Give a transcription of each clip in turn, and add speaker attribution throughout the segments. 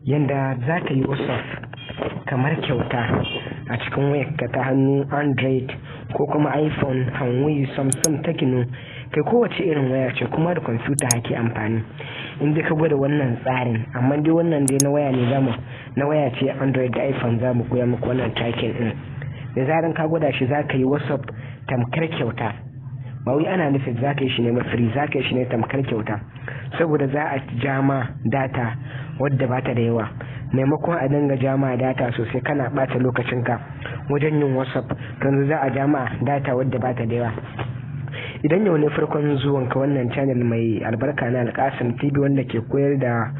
Speaker 1: yanda za ka yi WhatsApp kamar kyauta a cikin wayarka ta hannu Android ko kuma iPhone, Huawei, Samsung, Tecno, kai kowace irin waya ce kuma da kwamfuta ake amfani. In dai ka gwada wannan tsarin, amma dai wannan dai na waya ne na waya ce Android da iPhone za mu koya muku wannan tracking din. Da zaran ka gwada shi za ka yi WhatsApp tamkar kyauta. Ba wai ana nufin za ka yi shi ne free, za ka yi shi ne tamkar kyauta, saboda za a jama data wadda bata da yawa. Maimakon a dinga jama data sosai kana bata lokacinka wajen yin WhatsApp, yanzu za a jama data wadda bata da yawa. Idan yau ne farkon zuwanka wannan channel mai albarka na Alkasim TV wanda ke koyar da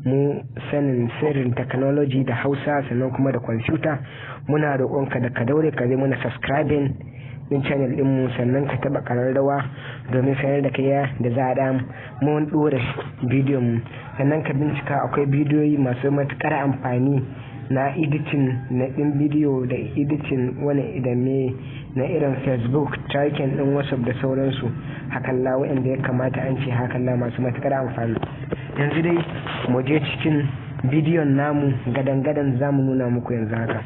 Speaker 1: mu sanin sirrin technology da Hausa sannan kuma da kwamfuta, muna roƙonka da ka daure ka zai mana subscribing din channel din mu, sannan ka taba kararrawa domin sanar da kai da za a mun dora bidiyon mu. Sannan ka bincika akwai bidiyoyi masu matukar amfani na editing na din bidiyo da editing wani idan me na irin Facebook, tracking din WhatsApp da sauransu. Hakan la wanda ya kamata an ce hakan la masu matukar amfani. Yanzu dai mu je cikin bidiyon namu gadan zamu nuna muku yanzu haka.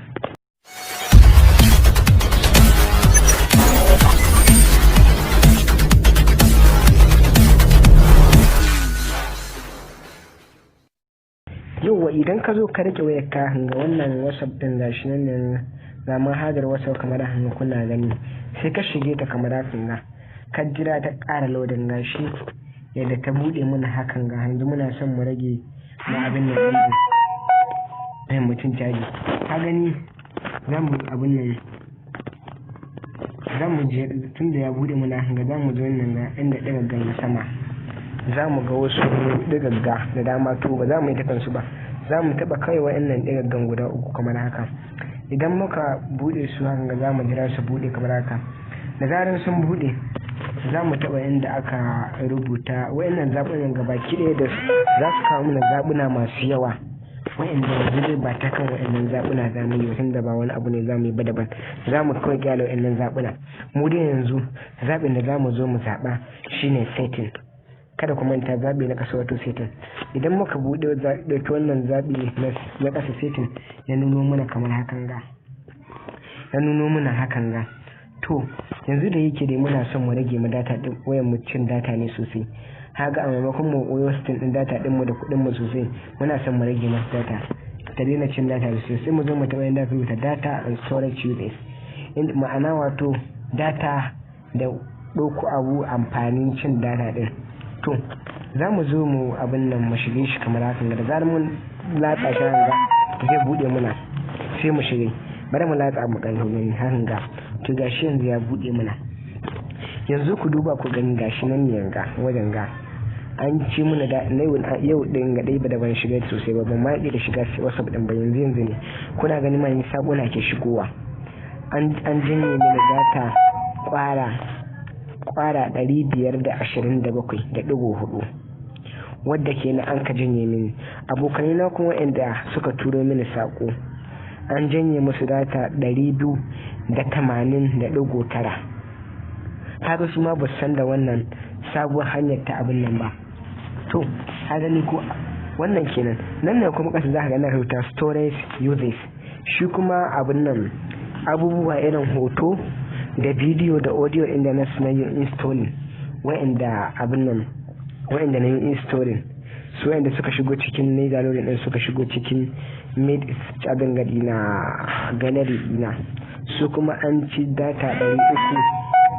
Speaker 1: Yauwa idan ka zo ka rike wayarka ga wannan WhatsApp din gashi nan ga manhajar WhatsApp kamar haka kuna gani, sai ka shige ta kamar haka ka jira ta ƙara loading gashi yadda ta bude mana hakan ga yanzu muna son mu rage na abin nan din mutum caji. Ka gani zamu abin nan zamu je tunda ya bude mana hanga zamu zo nan ga inda daga sama zamu ga wasu digagga da dama, to ba za mu yi ta kansu ba, za mu taba kai wa'annan digaggan guda uku kamar haka. Idan muka bude su hanga za mu jira su bude kamar haka. Da zaran sun bude za mu taba inda aka rubuta wa'annan zabunan gabaki ɗaya da za su kawo mana zabuna masu yawa, wa'anda yanzu dai ba ta kan wa'annan zabuna za mu yi tunda ba wani abu ne za mu yi ba daban, za mu kawai kyale wa'annan zabuna. Mu dai yanzu zabin da za mu zo mu zaba shine setting. Kada ku manta zabi na kasa wato setting. Idan muka bude dauki wannan zabi na kasa setting ya nuno mana kamar hakan ga, ya nuno mana hakan ga. To yanzu da yake dai muna son mu rage mu data din wayan mu cin data ne sosai, haga a maimakon mu koyo setting din data din mu da kudin mu sosai, muna son mu rage masa data ta daina cin data sosai. Sai mu zo mu taba inda rubuta data and storage usage, inda ma'ana wato data da ɗauko abu amfanin cin data din. To za mu zo mu abin nan mu shige shi kamar haka, da zarar mun latsa shi hanga zai bude muna, sai mu shige. Bari mu latsa mu kan gani hanga, to gashi yanzu ya bude muna. Yanzu ku duba ku gani gashi nan ne yanga wajen ga an ci muna da yau din ga dai ba da ban shiga sosai ba, ban ma da shiga WhatsApp din ba. Yanzu ne kuna gani mai sabona ke shigowa, an janye mini data kwara 527.4 wadda ke na an ka janye mini. Abokanai na kuma inda suka turo mini sako an janye musu data 280.9. kaga su ma ba san da wannan sabuwar hanyar ta abin nan ba. To ka gani ko wannan kenan. Nan ne kuma kasa za ka ga na rubuta storage uses, shi kuma abin nan abubuwa irin hoto da bidiyo da audio inda na yin installing wa'anda abin nan wa'anda na yin installing su wa'anda suka shigo cikin ne downloading din suka shigo cikin mid abin gadi na gallery ina, su kuma an ci data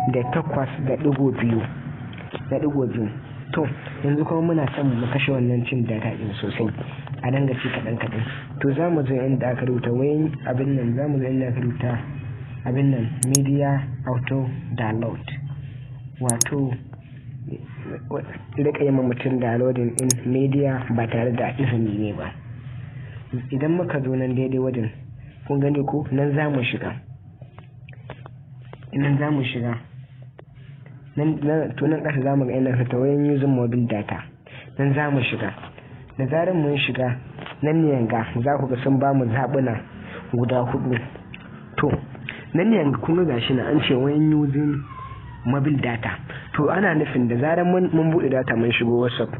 Speaker 1: 308.2. To yanzu kuma muna son mu kashe wannan cin data din sosai a danga ci kadan. To za mu zo inda aka rubuta wayan abin nan, za mu zo inda aka rubuta abin nan media auto download, wato rika yi mutum downloading in media ba tare da izini ne ba. Idan muka zo nan daidai wajen kun gani ko nan za mu shiga, nan to nan kasa za mu ga inda ta wayan using mobile data, nan za mu shiga. Da zarar mun shiga nan ne yanga za ku ga sun ba mu zabuna guda 4. To nan ne yanga kun ga shi na an ce wayan using mobile data, to ana nufin da zarar mun bude data mun shigo WhatsApp,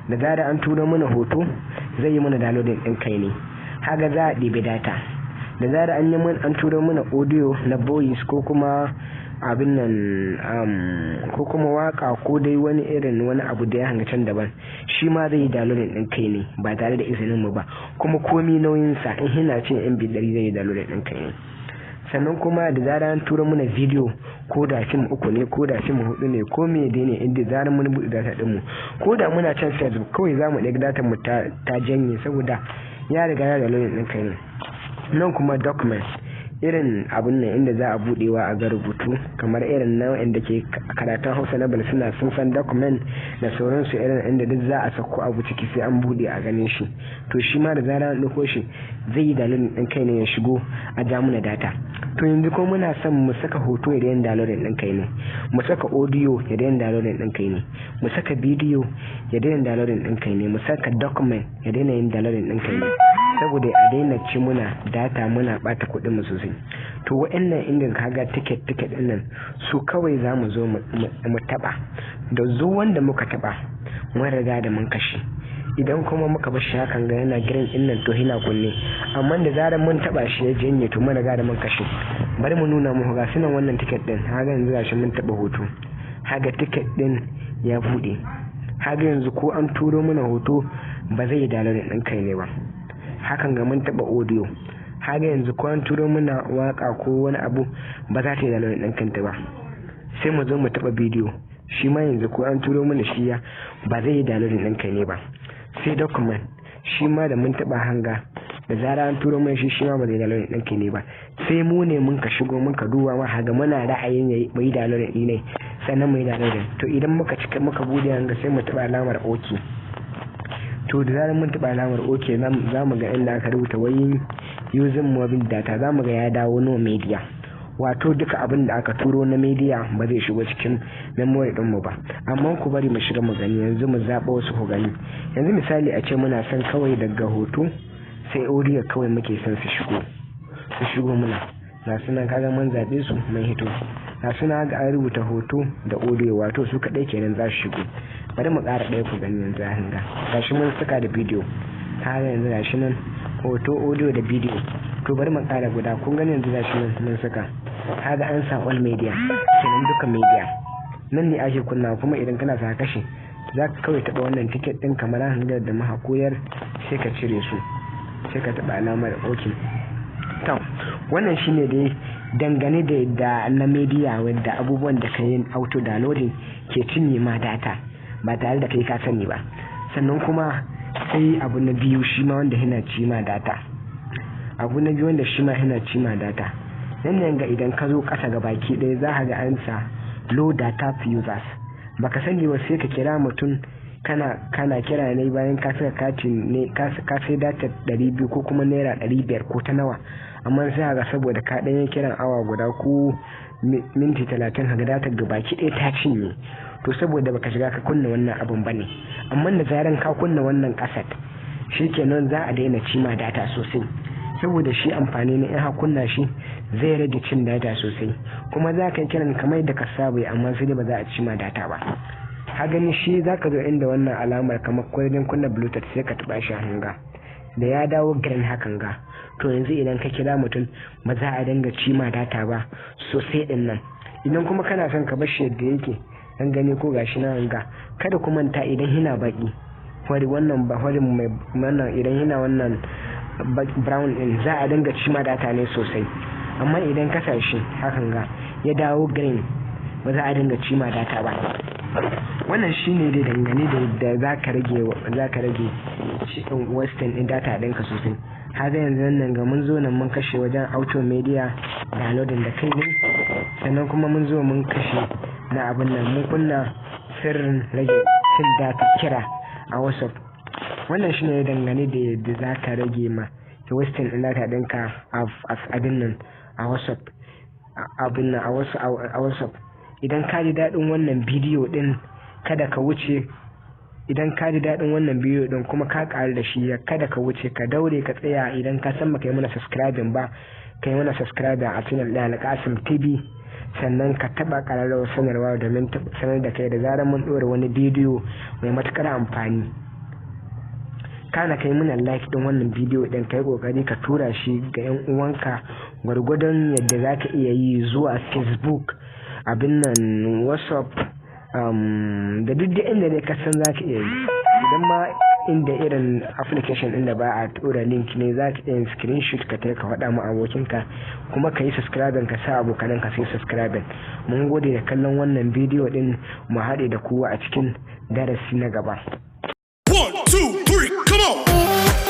Speaker 1: da zarar an tura mana hoto zai yi mana downloading din kai ne. Haga za a ɗibi data da zara an turo mana audio na voice ko kuma abin nan ko kuma waka ko dai wani abu da ya hanga can daban, shi ma zai yi downloading din kai ne ba tare da izinin mu ba, kuma komi nauyin sa in hina cin MB 100 zai yi downloading din kai ne. Sannan kuma da zara an tura mana video ko da film 3 ne ko da film 4 ne ko me dai ne, inda zara mun buɗe data din mu ko da muna can Facebook kawai zamu ɗaga data mu ta janye saboda ya riga ya downloading din kai ne. Nan kuma documents irin abun nan inda za a budewa a ga rubutu kamar irin nau'in da ke karatun Hausa na suna sun san document da sauransu, irin inda duk za a sako abu ciki sai an bude a ganin shi, to shi ma da zara an dauko shi zai yi downloading din kai ne ya shigo a ja muna data. To yanzu ko muna son mu saka hoto ya daina downloading din kai ne, mu saka audio ya daina downloading din kai ne, mu saka video ya daina downloading din kai ne, mu saka document ya daina yin downloading din kai ne, saboda a daina ci muna data muna bata kuɗin mu sosai. To wa'annan inda kaga ticket din nan su kawai za mu zo mu taba, da zuwan da muka taba mun riga da mun kashe. Idan kuma muka bar shi hakan ga yana green din nan to hina kunne, amma da zarar mun taba shi ya janye to mun riga da mun kashe. Bari mu nuna muku ga sunan wannan ticket din, haga yanzu gashi mun taba hoto, haga ticket din ya bude, haga yanzu ko an turo mana hoto ba zai yi downloading din kai ne ba. Hakan ga mun taba audio, haga yanzu ko an turo mana waka ko wani abu ba za ta yi downloading din kanta ba. Sai mu zo mu taba video, shi ma yanzu ko an turo mana shi ya ba zai yi downloading din kai ne ba. Sai document shi ma da mun taba hanga da zara an turo mana shi ma ba zai downloading din kai ne ba. Sai mu ne mun ka shigo mun ka duba ma haga muna ra'ayin yayi bai downloading din ne sannan mu yi downloading. To idan muka cika muka bude hanga sai mu taba alamar okay. To da zarar mun taba alamar okay za mu ga inda aka rubuta wai using mobile data, za mu ga ya dawo no media, wato duka abin da aka turo na media ba zai shigo cikin memory din mu ba. Amma ku bari mu shiga mu gani, yanzu mu zaba wasu ku gani. Yanzu misali a ce muna son kawai daga hoto sai audio kawai muke son su shigo muna, ga sunan kaga mun zabe su mun hito, ga sunan ga an rubuta hoto da audio wato su kadai kenan za su shigo. Bari mu ƙara ɗaya ku gani yanzu a hanga, gashi mun saka da video, kaga yanzu gashi nan hoto audio da video. To bari mu ƙara guda, kun gani yanzu gashi nan mun saka, kaga an sa all media kenan duka media nan ne ake kunna. kuma idan kana sa kashe za ka kawai taɓa wannan ticket ɗin kamar hanga da muka koyar, sai ka cire su sai ka taɓa alamar okay. To wannan shine dai dangane da na media wanda abubuwan da ka yi auto downloading ke cinye ma data ba tare da kai ka sani ba. Sannan kuma sai abu na biyu shi ma wanda yana ci ma data, abu na biyu wanda shi ma yana ci ma data, nan ga idan ka zo ƙasa ga baki ɗaya za ka ga an sa low data users, baka sani ba sai ka kira mutum kana kira ne bayan ka saka katin ne ka sai data 200 ko kuma naira 500 ko ta nawa, amma sai ga saboda ka ɗanyen kiran awa guda ko minti 30 ga data ga baki ɗaya ta cinye. To saboda baka shiga ka kunna wannan abun bane, amma da zaran ka kunna wannan kaset shikenan za a daina cima data sosai, saboda shi amfani ne in ha kunna shi zai rage cin data sosai, kuma za ka yi kiran kamar da ka saba amma sai ba za a cima data ba. Ha gani shi za ka zo inda wannan alamar kamar kwayoyin kunna bluetooth sai ka taba shi hanga da ya dawo green hakan ga, to yanzu idan ka kira mutum ba za a dinga cima data ba sosai din nan. Idan kuma kana son ka bar shi yadda yake an gani ko gashi na hanga, kada ku manta idan hina baki wari wannan ba wari mai wannan idan hina wannan brown din za a dinga cima data ne sosai, amma idan ka sashi hakan ga ya dawo green ba za a dinga cima data ba. Wannan shine dai dangane da zaka rage shi wasting din data ɗinka sosai. Haka yanzu nan ga mun zo nan mun kashe wajen auto media downloading da kai ne, sannan kuma mun zo mun kashe na abin nan mun kunna sirrin rage cin data kira a WhatsApp. Wannan shine dangane da yadda zaka rage ma wasting din data ɗinka a abin nan a WhatsApp abin nan a WhatsApp. Idan ka ji daɗin wannan bidiyo ɗin kada ka wuce, idan ka ji daɗin wannan bidiyo ɗin kuma ka ƙaru da shi kada ka wuce ka daure ka tsaya. Idan ka san baka yi mana subscribing ba ka yi mana subscribing a channel ɗin Alƙasim TV, sannan ka taɓa ƙararrawar sanarwa domin sanar da kai da zarar mun ɗora wani bidiyo mai matuƙar amfani. kana kai mana like din wannan bidiyo din, kai kokari ka tura shi ga yan uwanka gwargwadon yadda zaka iya yi zuwa Facebook, abin nan WhatsApp, da duk da inda ne ka san zaka iya yi. Idan ma inda irin application din da ba a tura link ne zaka iya screenshot ka ka faɗa mu abokinka, kuma ka yi subscribe ka sa abokanan ka sai subscribe. Mun gode da kallon wannan bidiyo din, mu haɗe da kowa a cikin darasi na gaba.
Speaker 2: 1 2 3 come on.